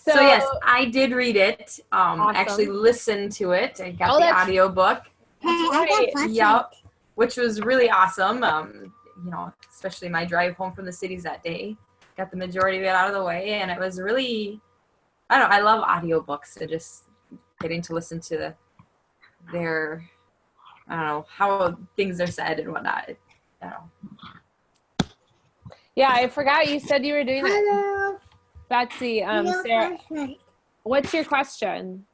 So yes, I did read it. Awesome. Actually listened to it. I got Oh, the that's- audiobook. Right. Yep, which was really awesome. You know, especially my drive home from the cities that day. Got the majority of it out of the way, and it was really, I don't know, I love audiobooks and just getting to listen to their, I don't know, how things are said and whatnot. I don't know. Yeah, I forgot you said you were doing that. Hello. Betsy, Sarah, what's your question?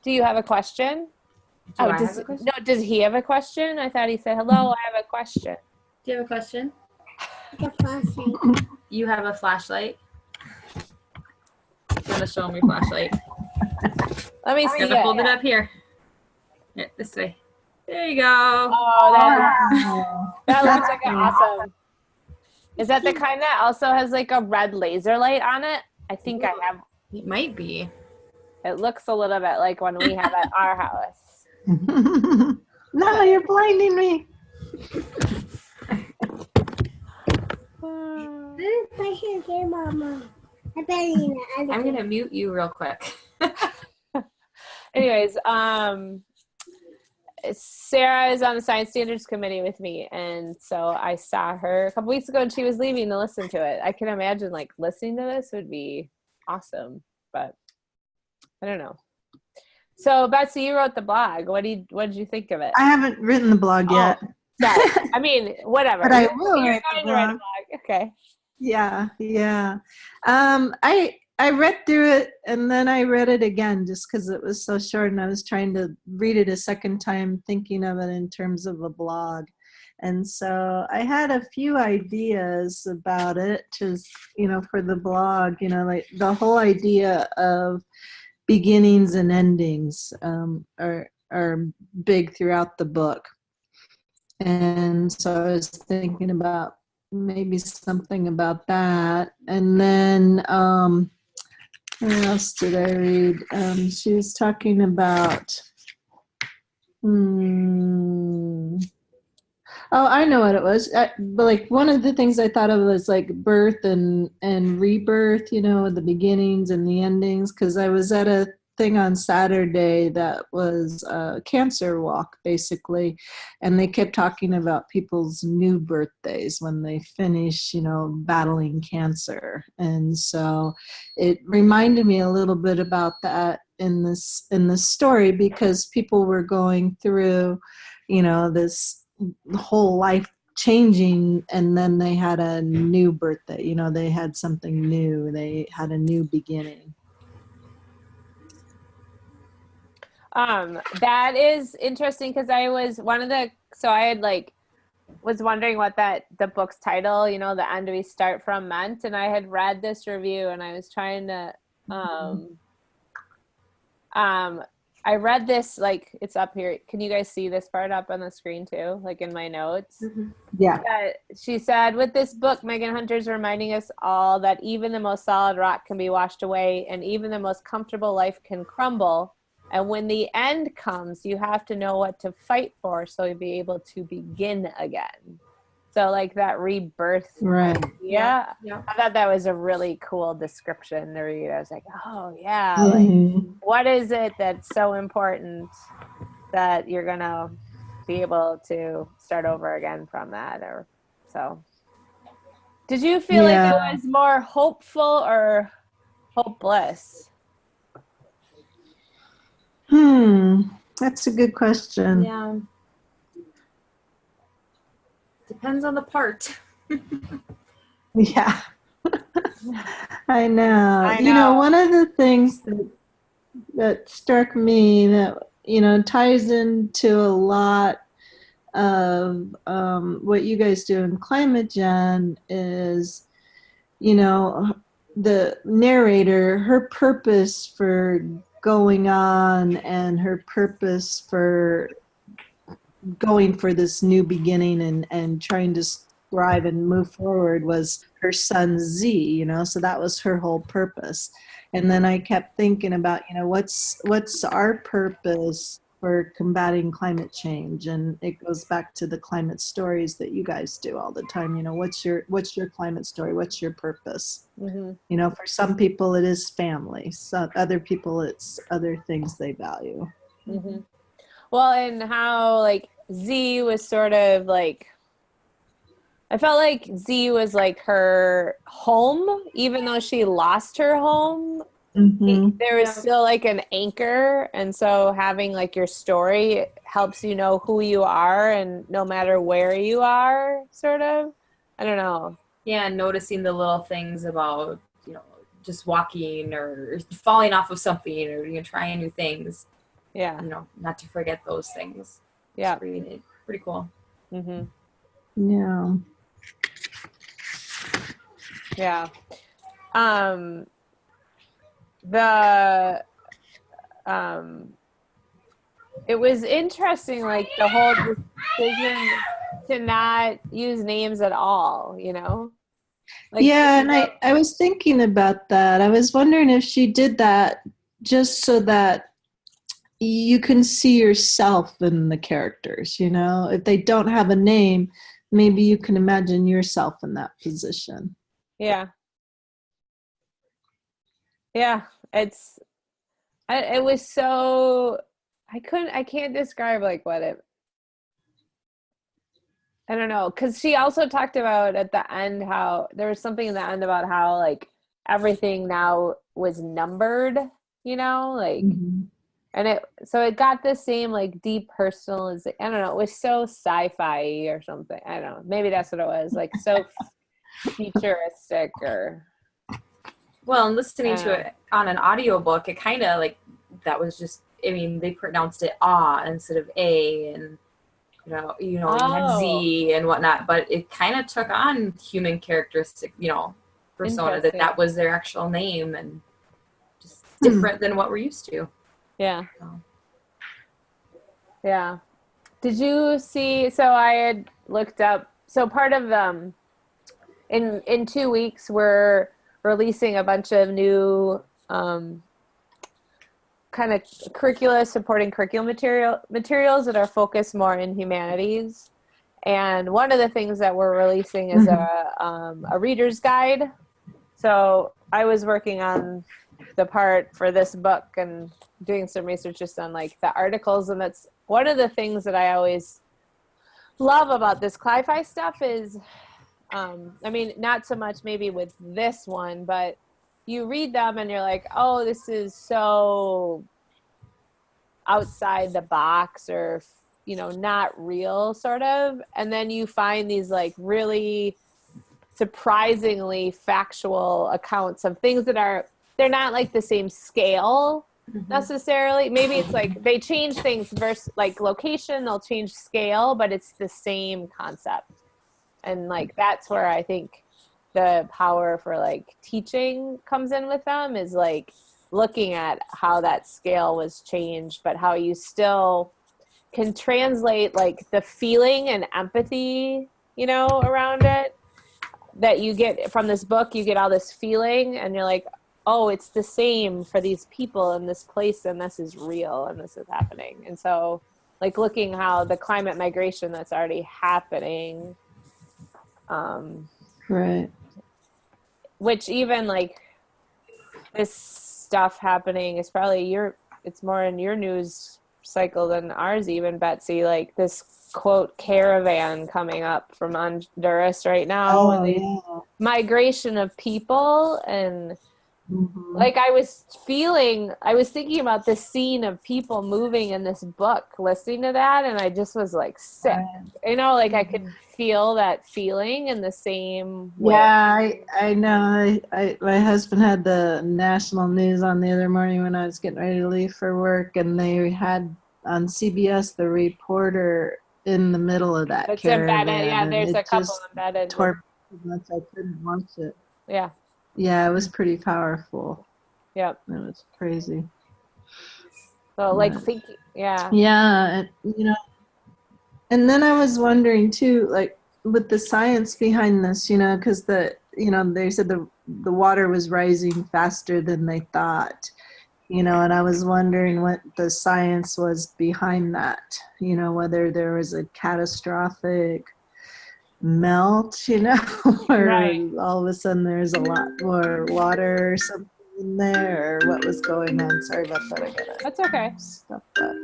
Do you have a question? Do I have a question? No, does he have a question? I thought he said, hello, I have a question. Do you have a question? The flashlight. You have a flashlight? I'm going to show him your flashlight. Let me I'm see going it. to hold it up here. Yeah, this way. There you go. Oh, that looks like an awesome. Is that the kind that also has like a red laser light on it? I think I have. It might be. It looks a little bit like one we have at our house. No, you're blinding me. I'm going to mute you real quick. Anyways, Sarah is on the Science Standards Committee with me, and so I saw her a couple weeks ago and she was leaving to listen to it. I can imagine like listening to this would be awesome, but I don't know. So Betsy, you wrote the blog. What did you think of it? I haven't written the blog yet. Sorry. I mean, whatever. But I will You're write the going to write a blog. blog. Okay. Yeah. I read through it and then I read it again just because it was so short, and I was trying to read it a second time, thinking of it in terms of a blog. And so I had a few ideas about it, just, for the blog, like the whole idea of beginnings and endings are big throughout the book. And so I was thinking about maybe something about that. And then what else did I read? She was talking about oh, I know what it was. But like one of the things I thought of was like birth and rebirth, the beginnings and the endings, because I was at a thing on Saturday that was a cancer walk basically, and they kept talking about people's new birthdays when they finish battling cancer. And so it reminded me a little bit about that in this story, because people were going through this whole life changing, and then they had a new birthday, they had something new, they had a new beginning. That is interesting, because I was was wondering what the book's title, the end we start from, meant, and I had read this review and I was trying to I read this, like, it's up here. Can you guys see this part up on the screen too, like in my notes? Mm-hmm. Yeah. She said, with this book, Megan Hunter is reminding us all that even the most solid rock can be washed away, and even the most comfortable life can crumble. And when the end comes, you have to know what to fight for so you'll be able to begin again. So like that rebirth. Right. Yeah. I thought that was a really cool description to read. I was like, oh yeah. Mm-hmm. Like, what is it that's so important that you're going to be able to start over again from that? Or so. Did you feel like it was more hopeful or hopeless? That's a good question. Yeah. Depends on the part. Yeah. I know. One of the things that struck me that, ties into a lot of what you guys do in Climate Gen is, the narrator, her purpose for going on and her purpose for going for this new beginning and trying to thrive and move forward was her son Z, so that was her whole purpose. And then I kept thinking about, what's our purpose for combating climate change. And it goes back to the climate stories that you guys do all the time. You know, what's your climate story? What's your purpose? Mm-hmm. You know, for some people it is family. So other people it's other things they value. Mm-hmm. Well, and how like Z was sort of like, I felt like Z was like her home, even though she lost her home. Mm-hmm. There was still like an anchor, and so having like your story helps you know who you are, and no matter where you are, sort of. I don't know. Yeah, and noticing the little things about, you know, just walking or falling off of something or, you know, trying new things. Yeah. You know, not to forget those things. Yeah. It's pretty cool. Mm-hmm. Yeah. Yeah. It was interesting, like the whole decision to not use names at all, you know? Like, yeah, and I was thinking about that. I was wondering if she did that just so that you can see yourself in the characters, you know? If they don't have a name, maybe you can imagine yourself in that position. Yeah. Yeah, it was so, I can't describe like what it, I don't know, because she also talked about at the end how there was something in the end about how like everything now was numbered, you know, like, Mm-hmm. and it got the same like deep personal, I don't know, it was so sci-fi or something. I don't know, maybe that's what it was, like so futuristic or. Well, and listening to it on an audiobook, it kind of like, that was just, I mean, they pronounced it ah instead of a, and you had Z and whatnot, but it kind of took on human characteristic, you know, persona, that was their actual name, and just different than what we're used to. Yeah. So. Yeah. Did you see, so I had looked up, so part of in 2 weeks we're releasing a bunch of new kind of curricula supporting curriculum materials that are focused more in humanities. And one of the things that we're releasing is a reader's guide. So I was working on the part for this book and doing some research just on like the articles, and that's one of the things that I always love about this cli-fi stuff is, I mean, not so much maybe with this one, but you read them and you're like, oh, this is so outside the box, or, you know, not real, sort of. And then you find these like really surprisingly factual accounts of things that they're not like the same scale necessarily. Maybe it's like they change things versus like location, they'll change scale, but it's the same concept. And like that's where I think the power for like teaching comes in with them, is like looking at how that scale was changed, but how you still can translate like the feeling and empathy, you know, around it that you get from this book. You get all this feeling and you're like, oh, it's the same for these people in this place, and this is real, and this is happening. And so like looking how the climate migration that's already happening, right, which even like this stuff happening is probably it's more in your news cycle than ours even, Betsy, like this quote caravan coming up from Honduras right now, and the migration of people. And like I was thinking about this scene of people moving in this book, listening to that, and I just was like sick, you know, like I could feel that feeling in the same way. Yeah, I know. My husband had the national news on the other morning when I was getting ready to leave for work, and they had on CBS the reporter in the middle of that caravan. Embedded. Yeah, there's a couple embedded. Tore much I couldn't watch it. Yeah. Yeah, it was pretty powerful. Yep. It was crazy. So like thinking, yeah. Yeah, you know, and then I was wondering too, like with the science behind this, you know, because they said the water was rising faster than they thought, and I was wondering what the science was behind that, whether there was a catastrophic melt, or Right. all of a sudden there's a lot more water or something in there, or what was going on. Sorry about that. I gotta That's okay. stop that.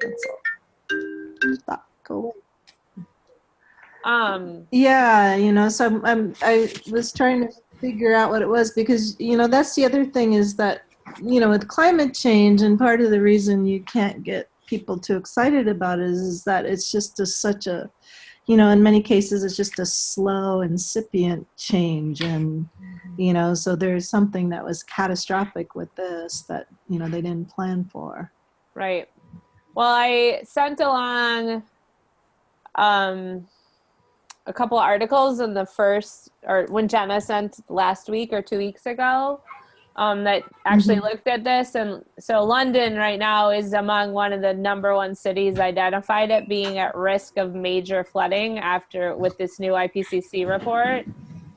That's all. Stop. Go away. Yeah, so I was trying to figure out what it was, because that's the other thing, is that with climate change, and part of the reason you can't get people too excited about it is that it's just such a in many cases it's just a slow incipient change, and so there's something that was catastrophic with this that they didn't plan for. Right. Well, I sent along a couple of articles in the first, or when Jenna sent last week or 2 weeks ago, that actually looked at this. And so London right now is among one of the #1 cities identified at being at risk of major flooding with this new IPCC report.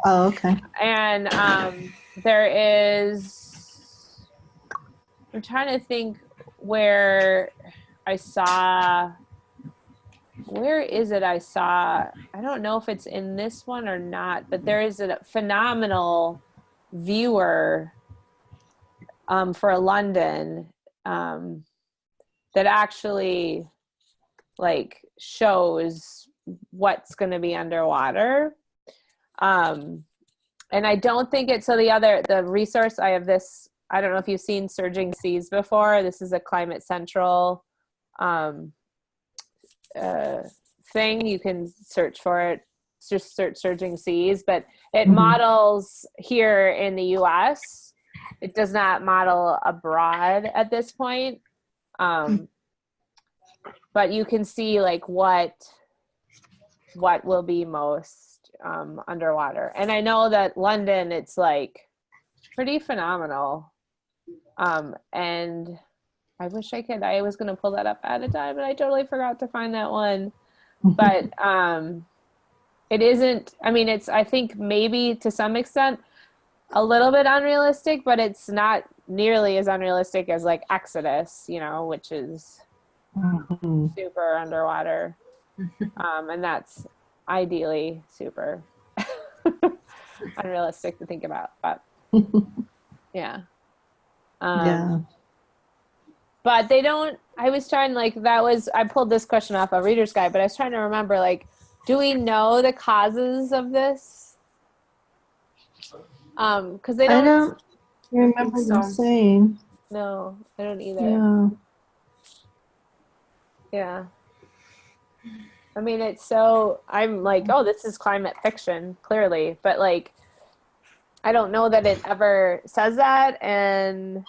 Oh, okay. And I'm trying to think where is it I saw, I don't know if it's in this one or not, but there is a phenomenal viewer for London that actually shows what's going to be underwater. And I don't think it's, so the resource, I have this, I don't know if you've seen Surging Seas before. This is a Climate Central thing. You can search for it, just search Surging Seas, but it models here in the US. It does not model abroad at this point. But you can see what will be most underwater. And I know that London, it's pretty phenomenal. And I wish I was going to pull that up at a time, but I totally forgot to find that one. But it isn't, it's, I think maybe to some extent a little bit unrealistic, but it's not nearly as unrealistic as Exodus, which is super underwater. And that's ideally super unrealistic to think about, but yeah. Yeah. But they don't, I was trying, I pulled this question off a reader's guide, but I was trying to remember, do we know the causes of this? Because they don't. I don't remember them saying. No, I don't either. Yeah. It's so, I'm oh, this is climate fiction, clearly. But I don't know that it ever says that. And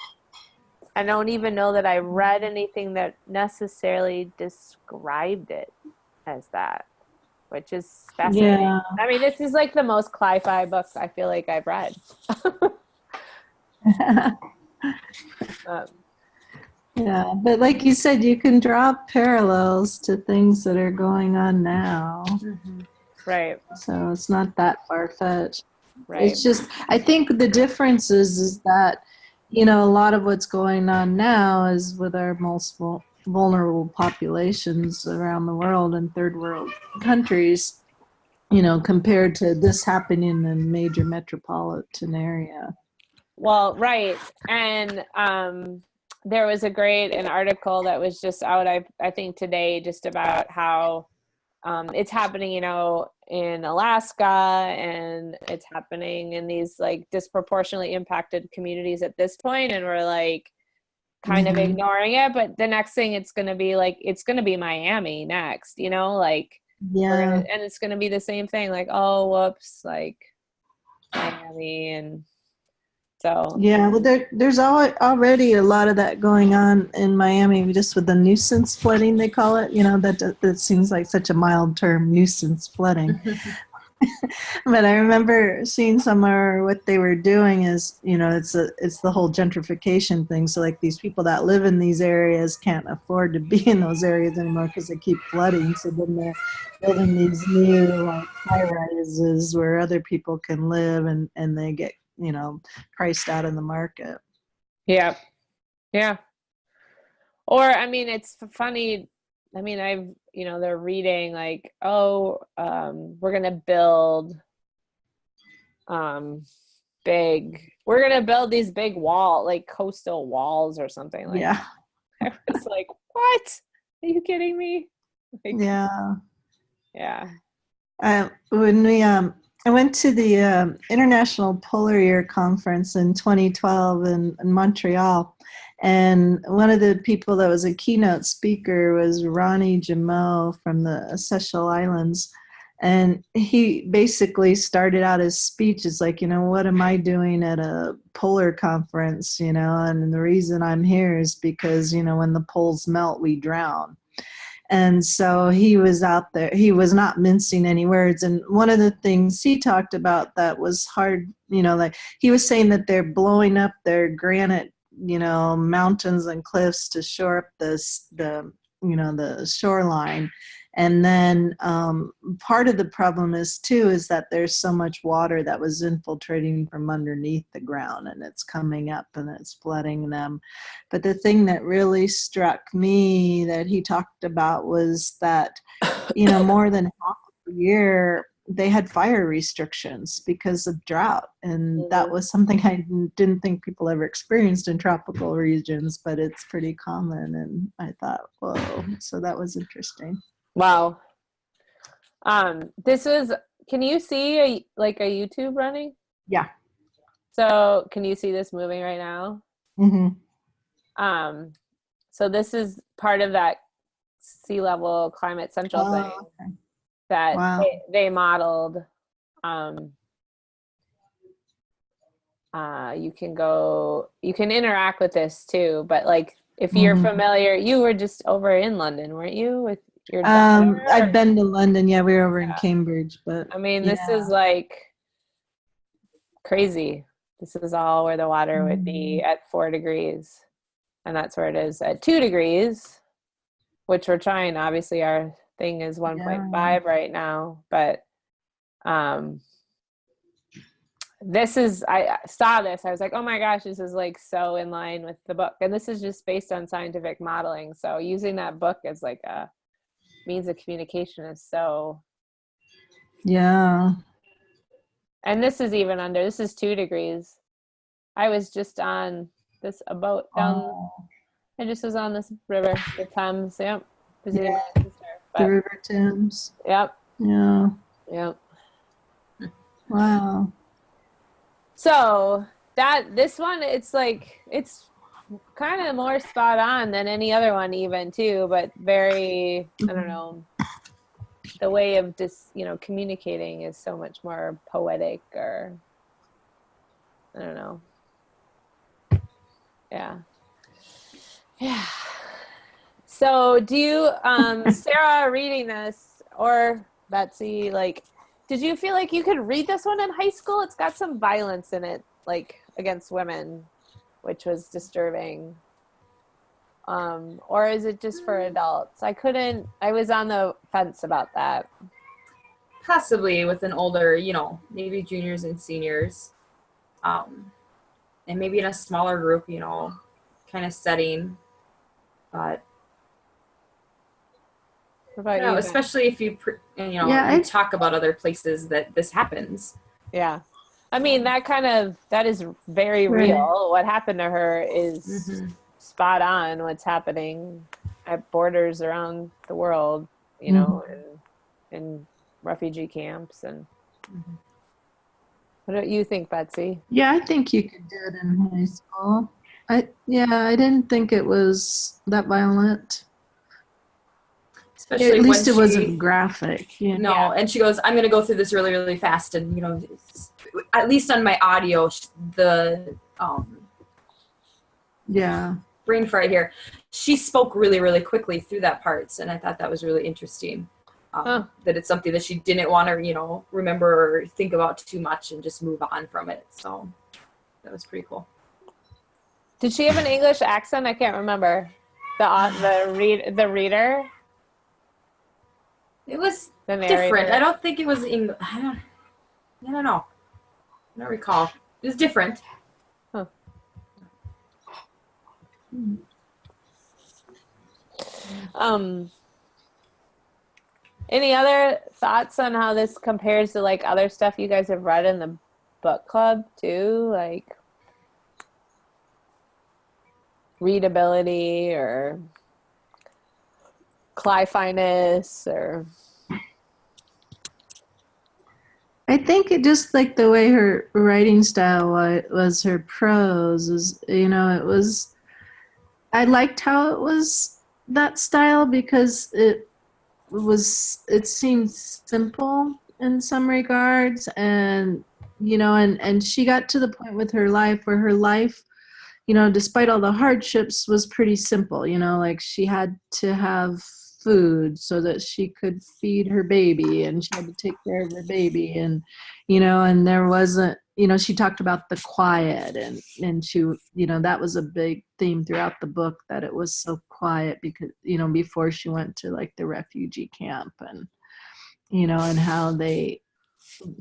I don't even know that I read anything that necessarily described it as that, which is fascinating. Yeah. This is the most cli-fi books I feel like I've read. Yeah, but like you said, you can draw parallels to things that are going on now. Right. So it's not that far-fetched. Right. It's just, I think the difference is that, a lot of what's going on now is with our most vulnerable populations around the world in third world countries, compared to this happening in a major metropolitan area. Well, right. And there was an article that was just out, I think today, just about how it's happening, in Alaska, and it's happening in these disproportionately impacted communities at this point, and we're kind of ignoring it. But the next thing, it's going to be it's going to be Miami next, Yeah. and it's going to be the same thing, oh, whoops, Miami. And so yeah, well, there's already a lot of that going on in Miami, just with the nuisance flooding, they call it. That seems like such a mild term, nuisance flooding. But I remember seeing somewhere what they were doing is, it's the whole gentrification thing. So these people that live in these areas can't afford to be in those areas anymore because they keep flooding. So then they're building these new high rises where other people can live, and they get priced out in the market. Yeah. Yeah. Or, I mean, it's funny. I mean, they're reading like, oh, we're going to build we're going to build these big like coastal walls or something like Yeah. that. I was like, what? Are you kidding me? Like, Yeah. yeah. I went to the International Polar Year Conference in 2012 in Montreal, and one of the people that was a keynote speaker was Ronnie Jameau from the Seychelles Islands. And he basically started out his speech as like, what am I doing at a polar conference, and the reason I'm here is because, when the poles melt, we drown. And so he was out there, he was not mincing any words. And one of the things he talked about that was hard, like he was saying that they're blowing up their granite, mountains and cliffs to shore up the shoreline. And then part of the problem is that there's so much water that was infiltrating from underneath the ground, and it's coming up and it's flooding them. But the thing that really struck me that he talked about was that, more than half the year they had fire restrictions because of drought. And that was something I didn't think people ever experienced in tropical regions, but it's pretty common. And I thought, whoa, so that was interesting. Wow. Can you see a YouTube running? Yeah. So can you see this moving right now? Mm-hmm. So this is part of that sea level climate central thing Okay. that Wow. they modeled. You can interact with this too, but like if you're familiar, you were just over in London, weren't you, with your daughter? I've been to London. Yeah, we were over in Cambridge, but I mean, this is like crazy. This is all where the water would be at 4 degrees, and that's where it is at 2 degrees, which we're trying. Obviously, our thing is 1.5 right now, but I saw this. I was like, oh my gosh, this is like so in line with the book, and this is just based on scientific modeling. So using that book as like a means of communication is so. Yeah. And this is even under. This is 2 degrees. I was just on a boat down. I just was on this river, the Thames. Yep. Visiting my sister. The River Thames. Yep. Yeah. Yep. Wow. So this one, it's kind of more spot on than any other one even too, but very, I don't know, the way of just, communicating is so much more poetic, or I don't know. Yeah. Yeah. So do you, Sarah, reading this, or Betsy, did you feel like you could read this one in high school? It's got some violence in it, like against women, which was disturbing. Or is it just for adults? I was on the fence about that. Possibly with an older, maybe juniors and seniors. And maybe in a smaller group, kind of setting. But what about you, especially if you talk about other places that this happens. Yeah. I mean, that is very real. What happened to her is spot on what's happening at borders around the world, in refugee camps. And what do you think, Betsy? Yeah, I think you could do it in high school. I didn't think it was that violent. Especially at least it wasn't graphic. No, and she goes, I'm going to go through this really, really fast. And, at least on my audio, the brain fry here, she spoke really, really quickly through that parts. And I thought that was really interesting. That it's something that she didn't want to, remember or think about too much and just move on from it. So that was pretty cool. Did she have an English accent? I can't remember. The reader? It was different. I don't think it was English. I don't know. I don't recall. It was different. Huh. Any other thoughts on how this compares to like other stuff you guys have read in the book club too, like readability or cli-finess or? I think it just like the way her writing style was her prose is, you know, it was, I liked how it was that style because it seemed simple in some regards, and you know, and she got to the point with her life where her life, you know, despite all the hardships, was pretty simple. You know, like she had to have food so that she could feed her baby, and she had to take care of her baby, and you know, and there wasn't, you know, she talked about the quiet, and she, you know, that was a big theme throughout the book, that it was so quiet because, you know, before she went to like the refugee camp, and you know, and how they,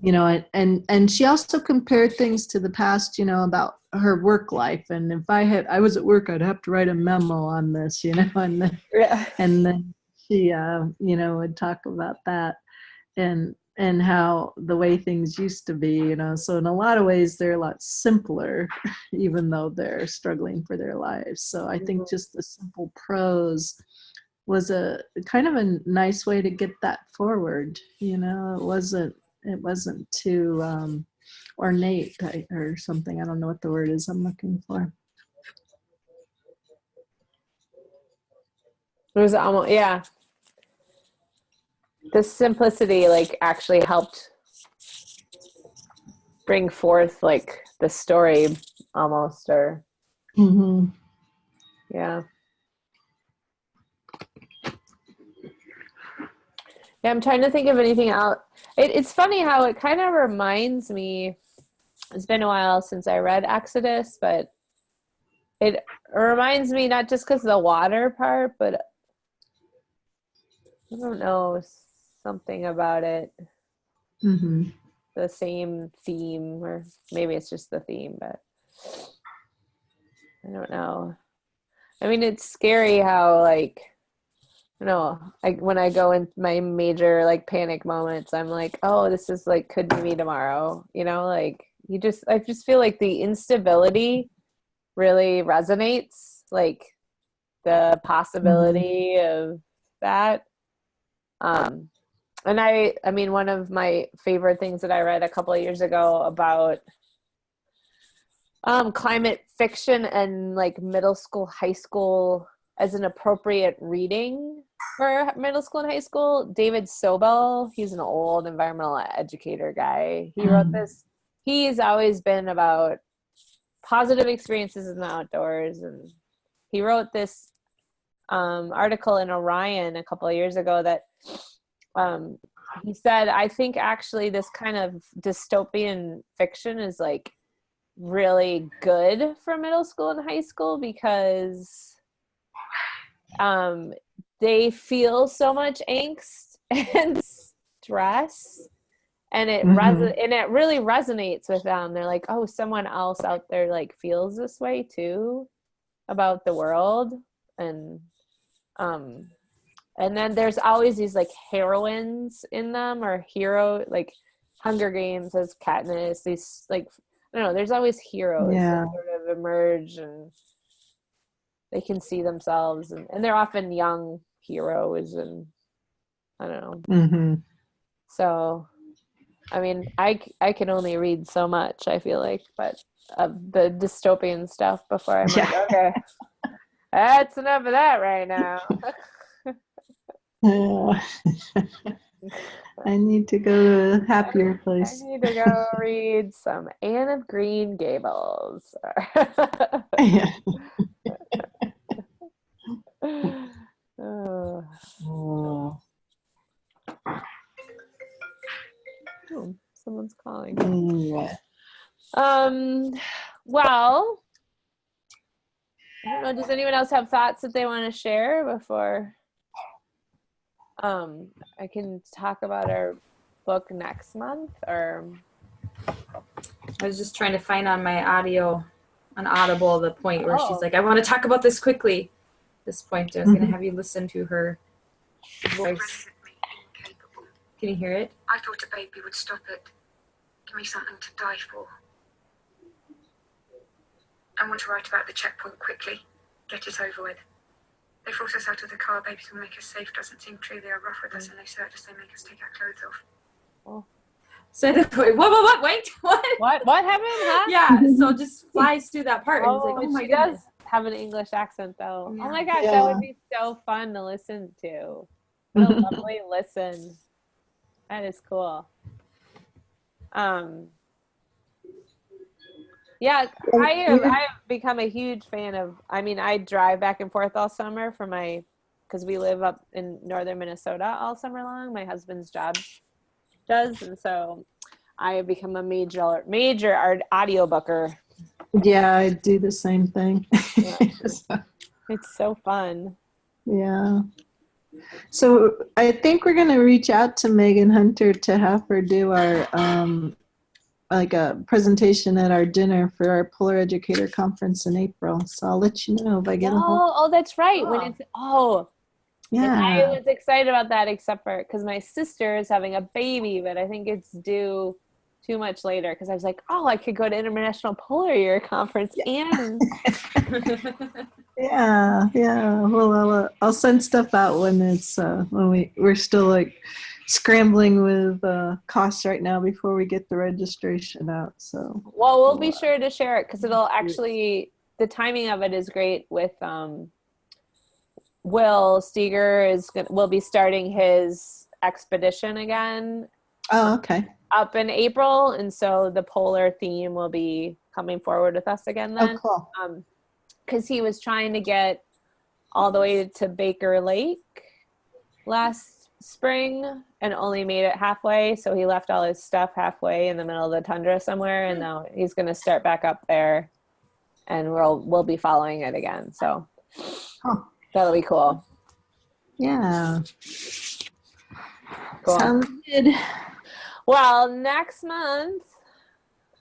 you know, and she also compared things to the past, you know, about her work life, and if I was at work, I'd have to write a memo on this, you know, and then she you know, would talk about that, and how the way things used to be, you know, so in a lot of ways they're a lot simpler even though they're struggling for their lives. So I think just the simple prose was a kind of a nice way to get that forward, you know. It wasn't too ornate or something. I don't know what the word is I'm looking for. It was almost, yeah. The simplicity like actually helped bring forth like the story almost, or yeah. Yeah, I'm trying to think of anything else. It's funny how it kind of reminds me, it's been a while since I read Exodus, but it reminds me not just because of the water part, but I don't know, something about it. The same theme, or maybe it's just the theme, but I don't know. I mean, it's scary how like, you know, when I go in my major like panic moments, I'm like, oh, this is like, could be me tomorrow, you know, like I just feel like the instability really resonates, like the possibility of that. And I mean, one of my favorite things that I read a couple of years ago about climate fiction and like middle school, high school as an appropriate reading for middle school and high school. David Sobel, he's an old environmental educator guy. He wrote this. He's always been about positive experiences in the outdoors, and he wrote this article in Orion a couple of years ago that he said, I think actually this kind of dystopian fiction is like really good for middle school and high school because they feel so much angst and stress, and it really resonates with them. They're like, oh, someone else out there like feels this way too about the world. And then there's always these like heroines in them, or hero, like Hunger Games as Katniss, these like, I don't know, there's always heroes that sort of emerge, and they can see themselves, and they're often young heroes, and I don't know. So, I mean, I can only read so much, I feel like, but of the dystopian stuff before I'm like, okay, that's enough of that right now. I need to go to a happier place. I need to go read some Anne of Green Gables. Oh, someone's calling. Well, I don't know. Does anyone else have thoughts that they want to share before I can talk about our book next month? Or I was just trying to find on my audio on Audible the point where she's Oh. like, I want to talk about this quickly. At this point, I was going to have you listen to her voice. Can you hear it? I thought a baby would stop it. Give me something to die for. I want to write about the checkpoint quickly. Get it over with. They force us out of the car. Babies will make us safe. Doesn't seem true. They are rough with us and they search us. They make us take our clothes off. Oh. So, wait, what? Wait, what? What happened? Huh? Yeah, so just flies through that part. And Oh, it's like, oh my she goodness. does have an English accent, though. Yeah. Oh my gosh, Yeah. that would be so fun to listen to. What a lovely listen. That is cool. Yeah, I have become a huge fan of, I mean, I drive back and forth all summer for because we live up in northern Minnesota all summer long. My husband's job does, and so I have become a major audiobooker. Yeah, I do the same thing. Yeah. So, It's so fun. yeah. So I think we're going to reach out to Megan Hunter to have her do our like a presentation at our dinner for our Polar Educator Conference in April. So I'll let you know if I get a hold. Oh, that's right. When Oh. it's and I Yeah. was excited about that, except for because my sister is having a baby, but I think it's due too much later. Because I was like, oh, I could go to International Polar Year Conference and Yeah, yeah. Well, I'll send stuff out when it's when we're still like scrambling with costs right now before we get the registration out. So well, we'll be sure to share it because it'll actually the timing of it is great. With Will Steger will be starting his expedition again. oh, okay. Up in April, and so the polar theme will be coming forward with us again then. Oh, cool. Because he was trying to get all the way to Baker Lake last spring and only made it halfway. So he left all his stuff halfway in the middle of the tundra somewhere, and now he's going to start back up there, and we'll be following it again. So that'll be cool. Yeah. Cool. Sounds good. Well, next month,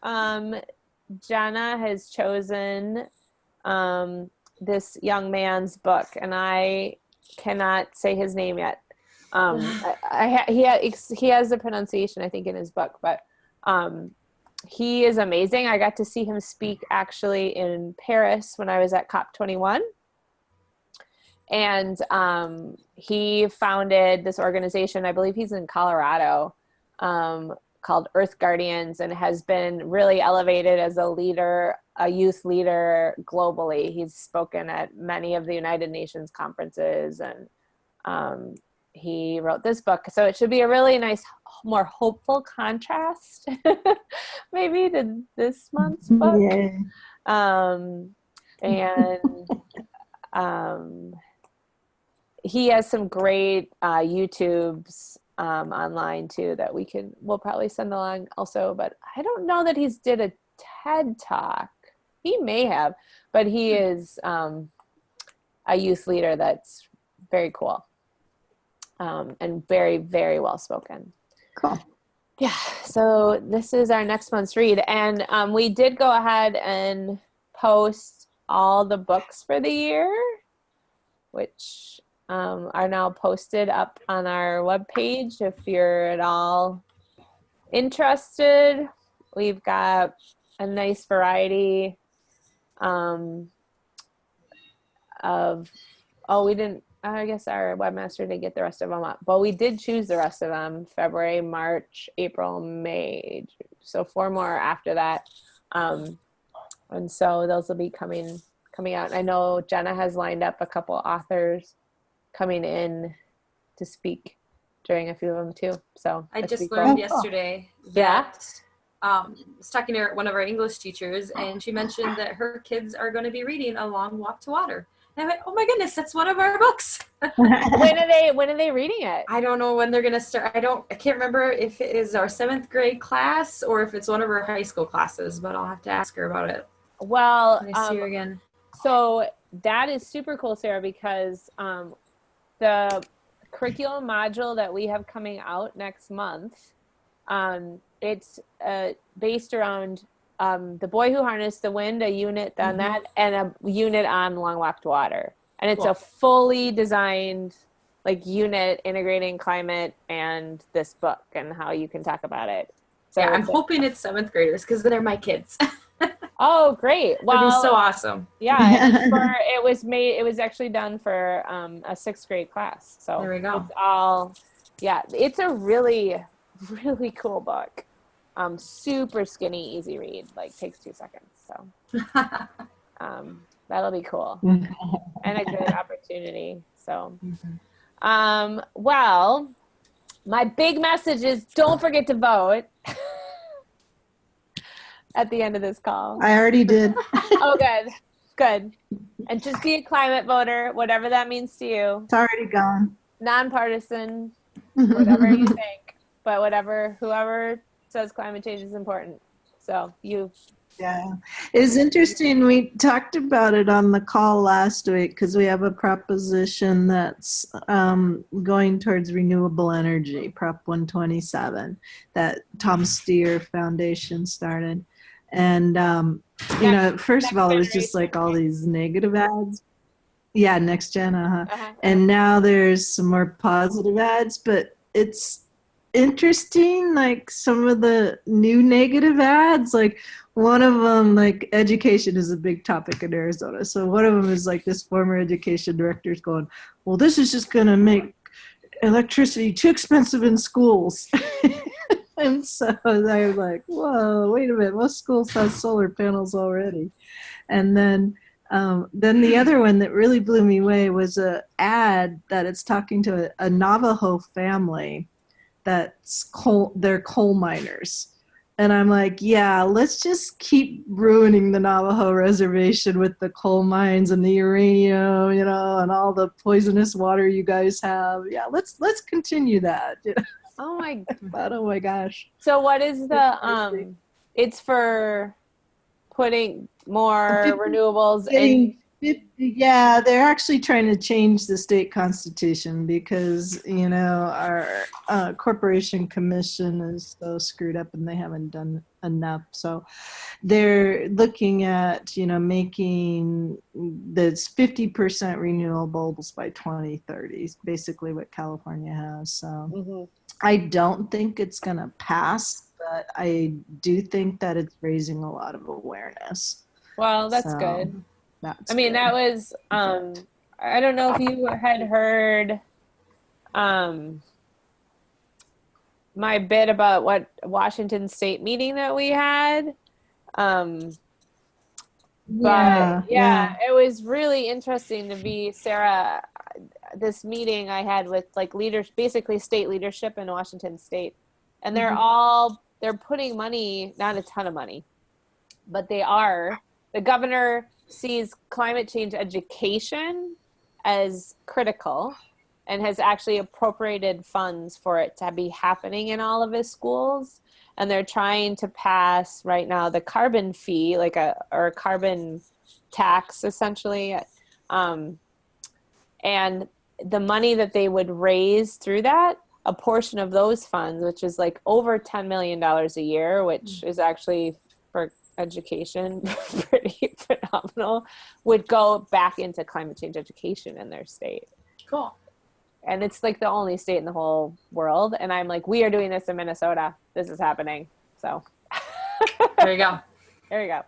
Jenna has chosen this young man's book, and I cannot say his name yet. He has the pronunciation, I think, in his book, but he is amazing. I got to see him speak actually in Paris when I was at COP21. And he founded this organization, I believe he's in Colorado, called Earth Guardians, and has been really elevated as a youth leader globally. He's spoken at many of the United Nations conferences, and he wrote this book. So it should be a really nice, more hopeful contrast maybe to this month's book. Yeah. He has some great YouTubes online too that we'll probably send along also, but I don't know that he's did a TED Talk. He may have, but he is a youth leader that's very cool and very, very well spoken. Cool. Yeah, so this is our next month's read, and we did go ahead and post all the books for the year, which are now posted up on our webpage if you're at all interested. We've got a nice variety I guess our webmaster didn't get the rest of them up, but we did choose the rest of them: February, March, April, May. So 4 more after that. And so those will be coming out. I know Jenna has lined up a couple authors coming in to speak during a few of them too. So I just cool. learned yesterday Yeah. that I was talking to one of our English teachers, and she mentioned that her kids are going to be reading A Long Walk to Water. And I went, oh my goodness, that's one of our books. When are they reading it? I don't know when they're going to start. I can't remember if it is our 7th grade class or if it's one of her high school classes, but I'll have to ask her about it Well, when I see her again. So that is super cool, Sarah, because the curriculum module that we have coming out next month, it's based around The Boy Who Harnessed the Wind, a unit on that, and a unit on Long Walk to Water. And it's a fully designed like unit integrating climate and this book and how you can talk about it. So yeah, I'm hoping it's 7th graders because they're my kids. Oh, great. Well, it'd be so awesome. Yeah, it was actually done for a 6th grade class. So there we go. It's all, it's a really, really cool book. Super skinny, easy read, like takes 2 seconds. So that'll be cool and a good opportunity. So, well, my big message is don't forget to vote at the end of this call. I already did. Oh, good. And just be a climate voter, whatever that means to you. It's already gone. Nonpartisan, whatever you think, but whoever says climate change is important. So Yeah, it's interesting. We talked about it on the call last week because we have a proposition that's going towards renewable energy, Prop 127, that Tom Steer Foundation started. And, first of all, it was just like all these negative ads. Yeah, next gen, And now there's some more positive ads, but it's interesting, like some of the new negative ads, like one of them, like education is a big topic in Arizona. So one of them is like this former education director is going, well, this is just going to make electricity too expensive in schools. And so I was like, whoa, wait a minute, most schools have solar panels already. And then the other one that really blew me away was a ad that it's talking to a Navajo family that's they're coal miners. And I'm like, yeah, let's just keep ruining the Navajo reservation with the coal mines and the uranium, and all the poisonous water you guys have. Yeah, let's continue that. Oh my God. Oh my gosh. So what is the it's for putting more renewables in? Yeah, they're actually trying to change the state constitution because, our corporation commission is so screwed up and they haven't done enough. So they're looking at, making this 50% renewables by 2030, basically what California has. So I don't think it's going to pass, but I do think that it's raising a lot of awareness. Well, that's good. That was, I don't know if you had heard my bit about what Washington State meeting that we had. But it was really interesting to be, Sarah, this meeting I had with like leaders, basically state leadership in Washington State. And they're putting money, not a ton of money, but the governor sees climate change education as critical and has actually appropriated funds for it to be happening in all of his schools. And they're trying to pass right now the carbon fee, or a carbon tax essentially. And the money that they would raise through that, a portion of those funds, which is like over $10 million a year, which is actually for education pretty phenomenal, would go back into climate change education in their state. Cool. And it's like the only state in the whole world. And I'm like, we are doing this in Minnesota. This is happening. So there you go. There you go.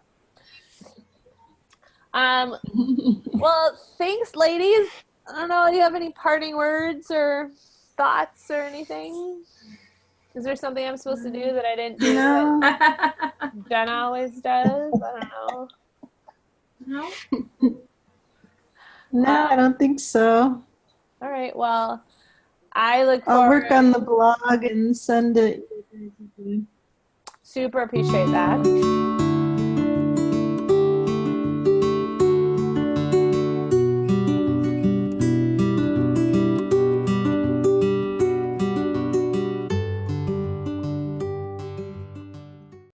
Well, thanks, ladies. I don't know, do you have any parting words or thoughts or anything? Is there something I'm supposed to do that I didn't do that Jen always does? I don't know. No, I don't think so. All right, well, I look forward. I'll work on the blog and send it. Super appreciate that.